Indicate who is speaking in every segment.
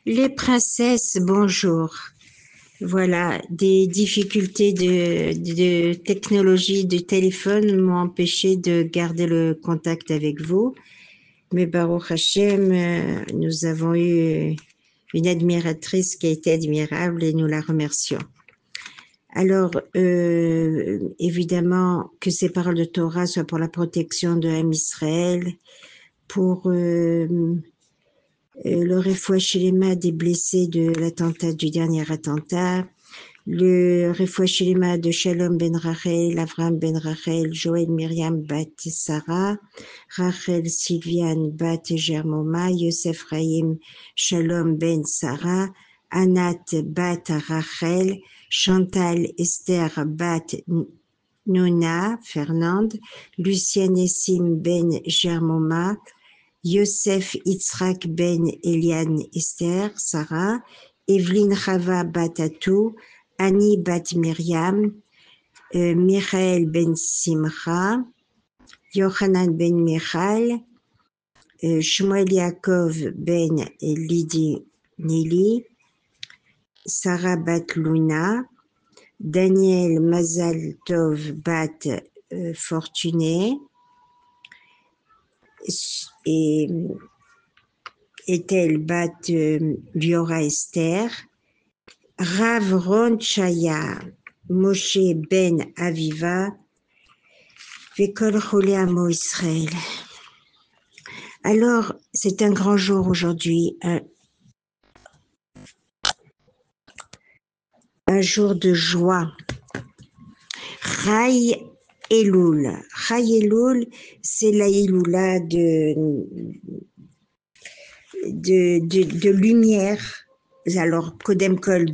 Speaker 1: Les princesses, bonjour. Voilà, des difficultés de technologie de téléphone m'ont empêché de garder le contact avec vous. Mais Baruch Hashem, nous avons eu une admiratrice qui a été admirable et nous la remercions. Alors, évidemment, que ces paroles de Torah soient pour la protection de l'âme Israël, pour le Refoua Shelema des blessés de l'attentat, du dernier attentat, le Refoua Shelema de Shalom ben Rachel, Avram ben Rachel, Joël Myriam bat Sarah, Rachel Sylviane bat Germoma, Yosef Raïm Shalom ben Sarah, Anat bat Rachel, Chantal Esther bat Nona Fernande, Lucien Essim ben Germoma, Yosef Yitzhak ben Eliane Esther, Sarah, Evelyne Chava bat Atou, Annie bat Myriam, Michael ben Simcha, Yohanan ben Michal, Shmuel Yaakov ben Lidi Nili, Sarah bat Luna, Daniel Mazal Tov bat Fortuné, et Ethel bat Liora Esther, Rav Ron Chaya, Moshe ben Aviva, Vekol Chole Amo Israël. Alors, c'est un grand jour aujourd'hui, un jour de joie. Chai Elul. Chai Elul, c'est la Iloula de lumière. Alors, Kodem Kol,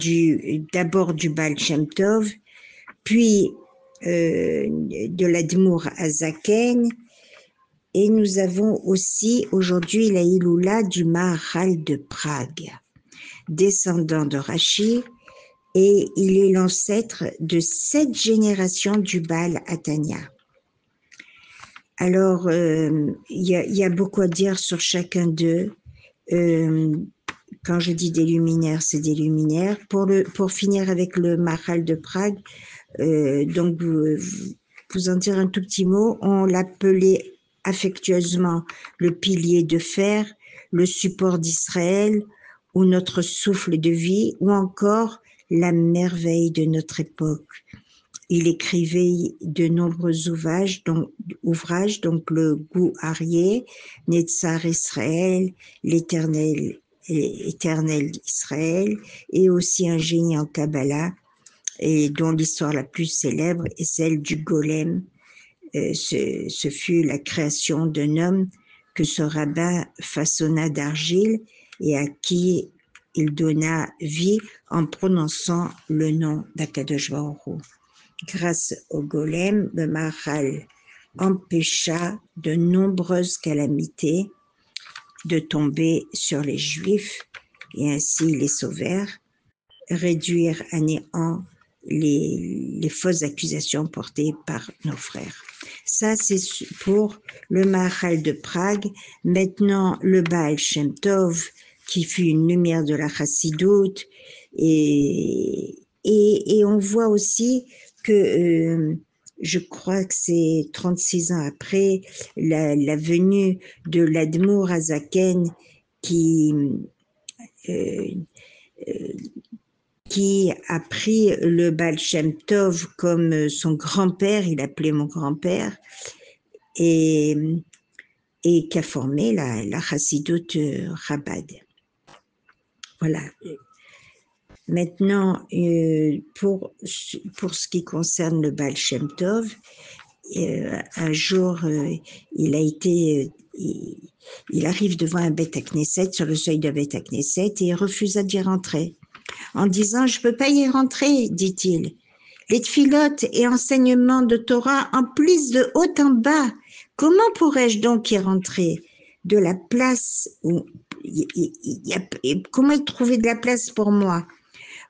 Speaker 1: d'abord du Baal Shem Tov, puis de l'Admour Azaken, et nous avons aussi aujourd'hui la Iloula du Maharal de Prague, descendant de Rashi, et il est l'ancêtre de 7 générations du Baal Atania. Alors, il y a beaucoup à dire sur chacun d'eux. Quand je dis des luminaires, c'est des luminaires. Pour finir avec le Maharal de Prague, donc vous en dire un tout petit mot, on l'appelait affectueusement le pilier de fer, le support d'Israël, ou notre souffle de vie, ou encore la merveille de notre époque. Il écrivait de nombreux ouvrages, donc le Goût Arié, Netzar Israël, l'éternel Israël, et aussi un génie en Kabbalah, et dont l'histoire la plus célèbre est celle du Golem. Ce fut la création d'un homme que ce rabbin façonna d'argile et à qui il donna vie en prononçant le nom d'Akadosh Baruch Hu. Grâce au Golem, le Maharal empêcha de nombreuses calamités de tomber sur les Juifs et ainsi les sauvèrent, réduire à néant les fausses accusations portées par nos frères. Ça, c'est pour le Maharal de Prague. Maintenant, le Baal Shem Tov, qui fut une lumière de la Chassidoute, et on voit aussi que je crois que c'est 36 ans après la venue de l'Admour Azaken qui a pris le Baal Shem Tov comme son grand-père, il appelait mon grand-père, et qui a formé la Chassidoute Chabad. Voilà. Maintenant, pour ce qui concerne le Baal Shem Tov, un jour, il arrive devant un Beth Knesset, sur le seuil de Beth Knesset, et il refusa d'y rentrer. En disant, je peux pas y rentrer, dit-il. Les tfilotes et enseignements de Torah emplissent de haut en bas. Comment pourrais-je donc y rentrer? De la place où comment trouver de la place pour moi?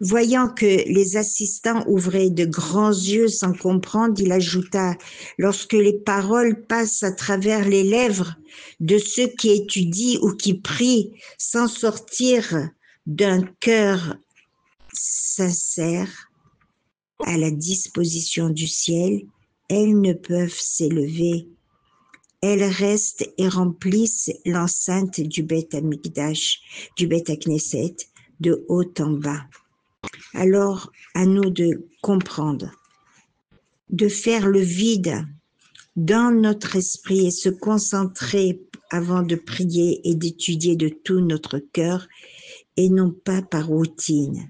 Speaker 1: Voyant que les assistants ouvraient de grands yeux sans comprendre, il ajouta, lorsque les paroles passent à travers les lèvres de ceux qui étudient ou qui prient sans sortir d'un cœur sincère à la disposition du ciel, elles ne peuvent s'élever. Elles restent et remplissent l'enceinte du Beth Amikdash, du Beth Knesset, de haut en bas. Alors, à nous de comprendre, de faire le vide dans notre esprit et se concentrer avant de prier et d'étudier de tout notre cœur et non pas par routine.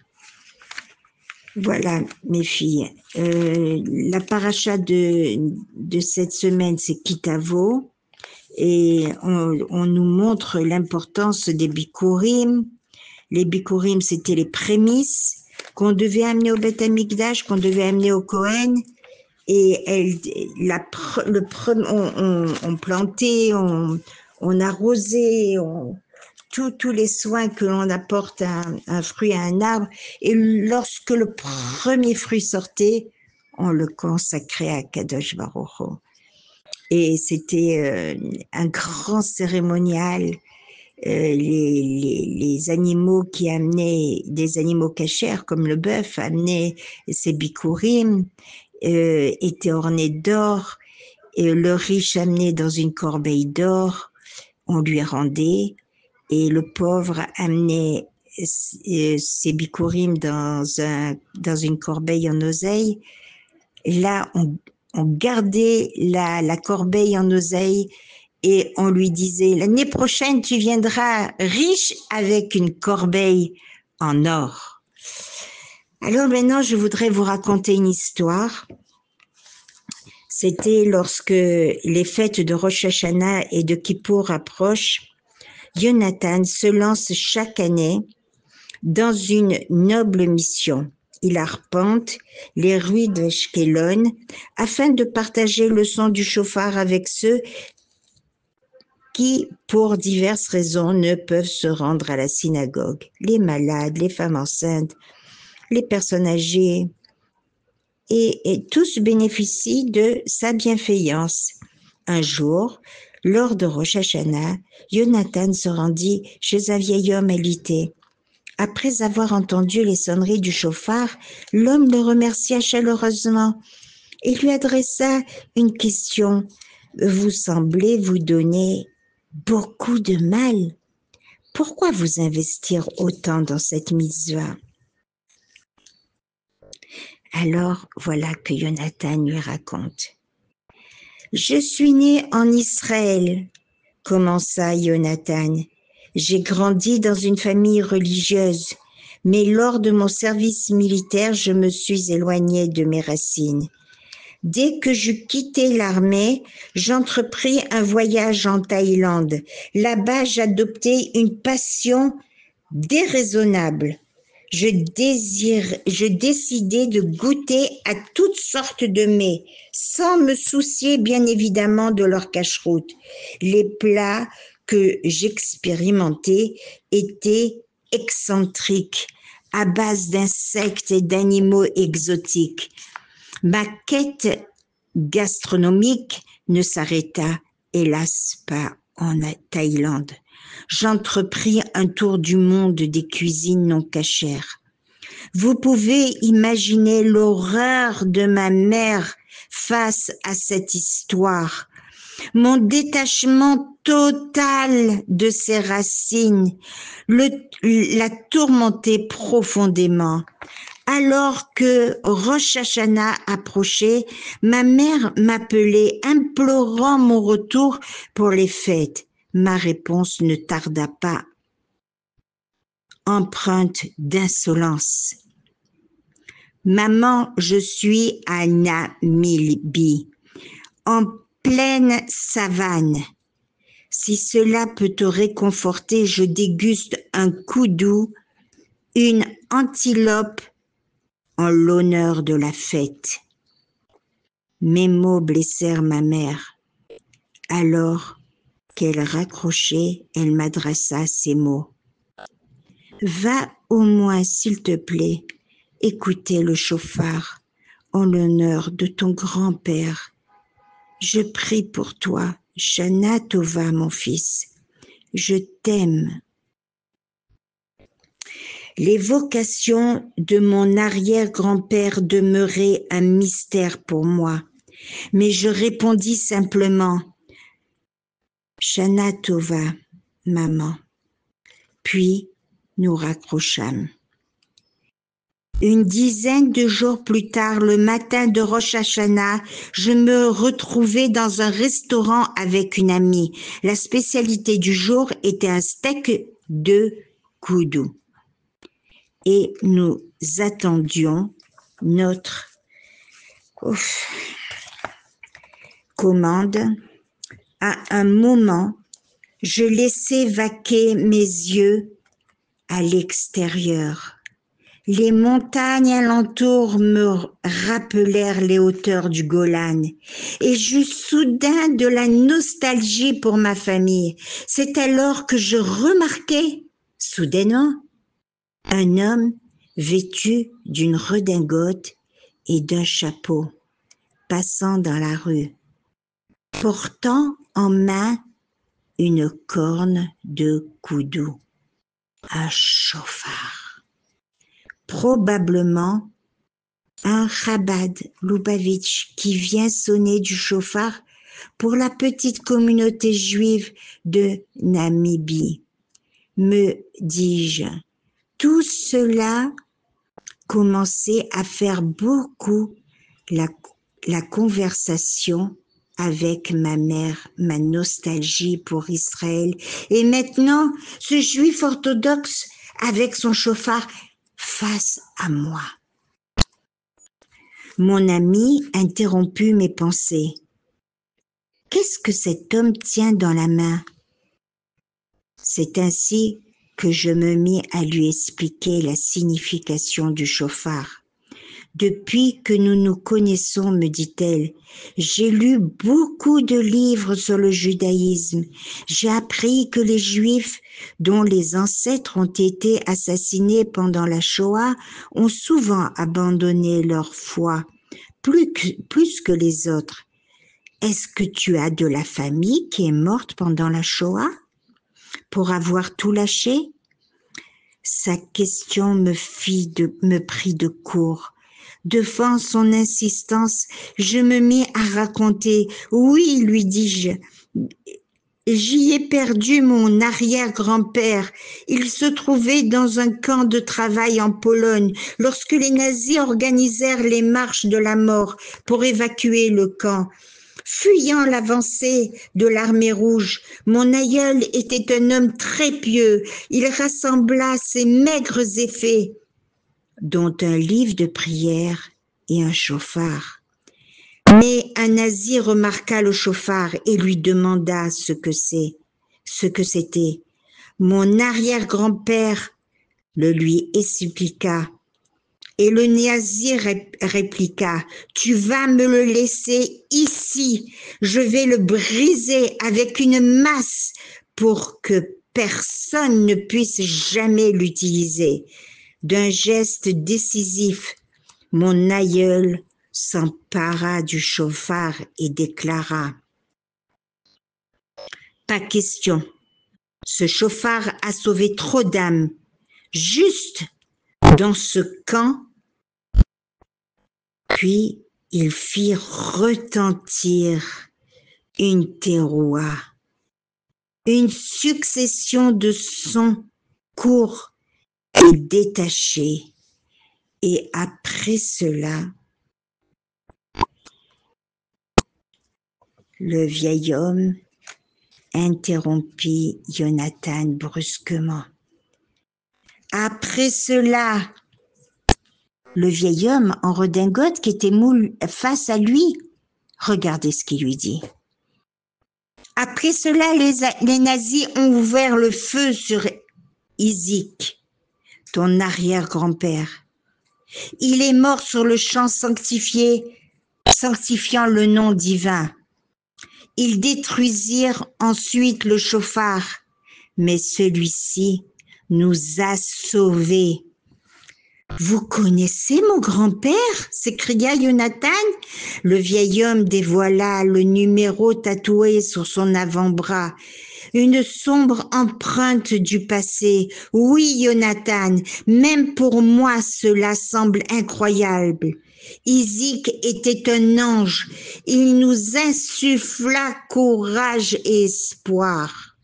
Speaker 1: Voilà, mes filles. La paracha de cette semaine, c'est Kitavo. Et on nous montre l'importance des bikurim. Les bikurim, c'était les prémices qu'on devait amener au Beth Amikdash, qu'on devait amener au Kohen. Et on plantait, on arrosait, tous les soins que l'on apporte à un fruit, à un arbre. Et lorsque le premier fruit sortait, on le consacrait à Kadosh Baruch Hu. Et c'était un grand cérémonial. Les animaux qui amenaient, des animaux cachers comme le bœuf, amenaient ses bikurim, étaient ornés d'or. Et le riche amenait dans une corbeille d'or, on lui rendait. Et le pauvre amenait ses bikurim dans une corbeille en oseille. Et là, on gardait la corbeille en oseille et on lui disait, l'année prochaine, tu viendras riche avec une corbeille en or. Alors maintenant, je voudrais vous raconter une histoire. C'était lorsque les fêtes de Rosh Hashanah et de Kippour approchent, Jonathan se lance chaque année dans une noble mission. Il arpente les rues d'Ashkelon afin de partager le son du chauffard avec ceux qui, pour diverses raisons, ne peuvent se rendre à la synagogue. Les malades, les femmes enceintes, les personnes âgées, et tous bénéficient de sa bienveillance. Un jour, lors de Rosh Hashanah, Jonathan se rendit chez un vieil homme alité. Après avoir entendu les sonneries du chauffard, l'homme le remercia chaleureusement et lui adressa une question. Vous semblez vous donner beaucoup de mal. Pourquoi vous investir autant dans cette mitzvah? Alors, voilà que Jonathan lui raconte. Je suis né en Israël, commença Jonathan. J'ai grandi dans une famille religieuse, mais lors de mon service militaire, je me suis éloigné de mes racines. Dès que je quittais l'armée, j'entrepris un voyage en Thaïlande. Là-bas, j'adoptai une passion déraisonnable. Je décidai de goûter à toutes sortes de mets, sans me soucier bien évidemment de leur cache-route. Les plats que j'expérimentais étaient excentriques, à base d'insectes et d'animaux exotiques. Ma quête gastronomique ne s'arrêta, hélas, pas en Thaïlande. J'entrepris un tour du monde des cuisines non cachères. Vous pouvez imaginer l'horreur de ma mère face à cette histoire. Mon détachement total de ses racines la tourmentait profondément. Alors que Rosh Hashanah approchait, ma mère m'appelait, implorant mon retour pour les fêtes. Ma réponse ne tarda pas, empreinte d'insolence. Maman, je suis à Namibie, en pleine savane. Si cela peut te réconforter, je déguste un koudou, une antilope en l'honneur de la fête. Mes mots blessèrent ma mère. Alors qu'elle raccrochait, elle m'adressa ces mots. Va au moins, s'il te plaît, écouter le chauffard en l'honneur de ton grand-père. Je prie pour toi, Shana Tova, mon fils. Je t'aime. L'évocation de mon arrière-grand-père demeurait un mystère pour moi, mais je répondis simplement « Shana Tova, maman ». Puis nous raccrochâmes. Une dizaine de jours plus tard, le matin de Rosh Hashanah, je me retrouvais dans un restaurant avec une amie. La spécialité du jour était un steak de koudou. Et nous attendions notre commande. À un moment, je laissais vaquer mes yeux à l'extérieur. Les montagnes alentour me rappelèrent les hauteurs du Golan et j'eus soudain de la nostalgie pour ma famille. C'est alors que je remarquai, soudainement, un homme vêtu d'une redingote et d'un chapeau passant dans la rue, portant en main une corne de koudou, un chauffard. Probablement un Chabad Lubavitch qui vient sonner du chauffard pour la petite communauté juive de Namibie. Me dis-je, tout cela commençait à faire beaucoup la conversation avec ma mère, ma nostalgie pour Israël. Et maintenant, ce juif orthodoxe avec son chauffard face à moi. Mon ami interromput mes pensées. Qu'est-ce que cet homme tient dans la main? C'est ainsi que je me mis à lui expliquer la signification du chauffard. Depuis que nous nous connaissons, me dit-elle, j'ai lu beaucoup de livres sur le judaïsme. J'ai appris que les Juifs, dont les ancêtres ont été assassinés pendant la Shoah, ont souvent abandonné leur foi, plus que les autres. Est-ce que tu as de la famille qui est morte pendant la Shoah pour avoir tout lâché? Sa question me prit de court. Devant son insistance, je me mis à raconter. Oui, lui dis-je, j'y ai perdu mon arrière-grand-père. Il se trouvait dans un camp de travail en Pologne lorsque les nazis organisèrent les marches de la mort pour évacuer le camp. Fuyant l'avancée de l'armée rouge, mon aïeul était un homme très pieux. Il rassembla ses maigres effets, dont un livre de prière et un chauffard. Mais un nazi remarqua le chauffard et lui demanda ce que c'était. Mon arrière-grand-père le lui expliqua. Et le nazi répliqua, « Tu vas me le laisser ici, je vais le briser avec une masse pour que personne ne puisse jamais l'utiliser. » D'un geste décisif, mon aïeul s'empara du chauffard et déclara « Pas question, ce chauffard a sauvé trop d'âmes. Juste dans ce camp. » Puis il fit retentir une teroua, une succession de sons courts et détachés. Et après cela, le vieil homme interrompit Jonathan brusquement. Après cela, le vieil homme en redingote qui était moule face à lui, regardez ce qu'il lui dit. Après cela, les nazis ont ouvert le feu sur Isaac, ton arrière-grand-père. Il est mort sur le champ sanctifiant le nom divin. Ils détruisirent ensuite le chauffard, mais celui-ci nous a sauvés. « Vous connaissez mon grand-père » s'écria Jonathan. Le vieil homme dévoila le numéro tatoué sur son avant-bras. une sombre empreinte du passé. Oui, Jonathan, même pour moi cela semble incroyable. Isaac était un ange, il nous insuffla courage et espoir.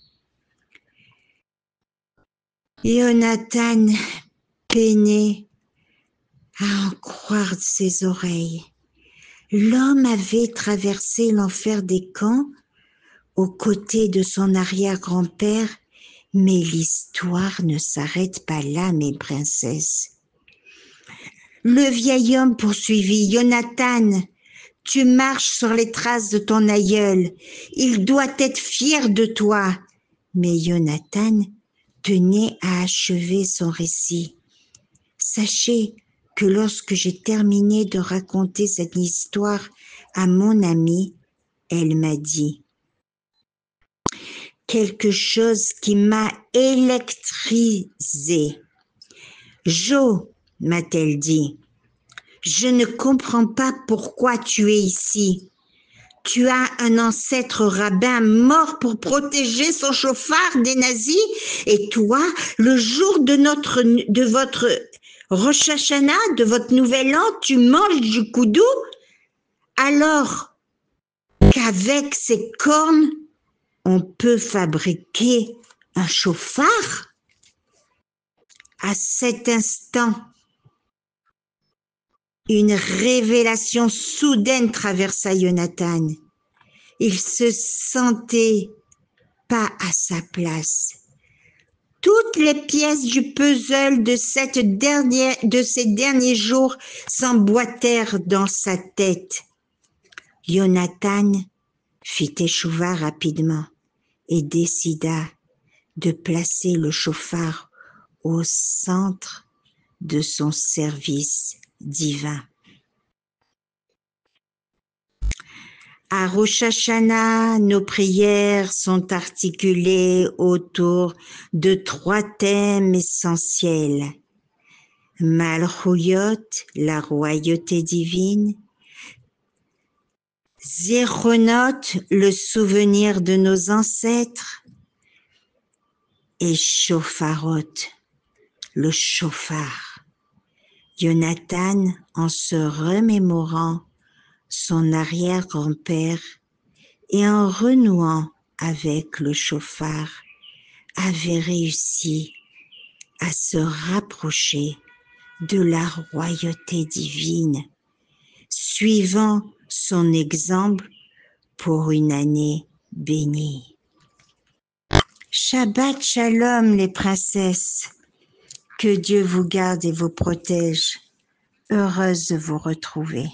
Speaker 1: Jonathan peinait à en croire ses oreilles. L'homme avait traversé l'enfer des camps aux côtés de son arrière-grand-père, mais l'histoire ne s'arrête pas là, mes princesses. Le vieil homme poursuivit, Jonathan, tu marches sur les traces de ton aïeul, il doit être fier de toi. Mais Jonathan tenait à achever son récit. Sachez que lorsque j'ai terminé de raconter cette histoire à mon amie, elle m'a dit quelque chose qui m'a électrisé. Jo, m'a-t-elle dit, je ne comprends pas pourquoi tu es ici. Tu as un ancêtre rabbin mort pour protéger son chauffard des nazis et toi, le jour de votre Rosh Hashanah, de votre nouvel an, tu manges du koudou alors qu'avec ces cornes, on peut fabriquer un chauffard? À cet instant, une révélation soudaine traversa Jonathan. Il se sentait pas à sa place. Toutes les pièces du puzzle de ces derniers jours s'emboîtèrent dans sa tête. Jonathan fit échouva rapidement et décida de placer le chauffard au centre de son service divin. À Rosh Hashanah, nos prières sont articulées autour de 3 thèmes essentiels. Malchuyot, la royauté divine. Zéronot, le souvenir de nos ancêtres. Et Shofarot, le chauffard. Jonathan, en se remémorant son arrière-grand-père et en renouant avec le chauffard, avait réussi à se rapprocher de la royauté divine, suivant son exemple pour une année bénie. Shabbat Shalom les princesses, que Dieu vous garde et vous protège. Heureuse de vous retrouver.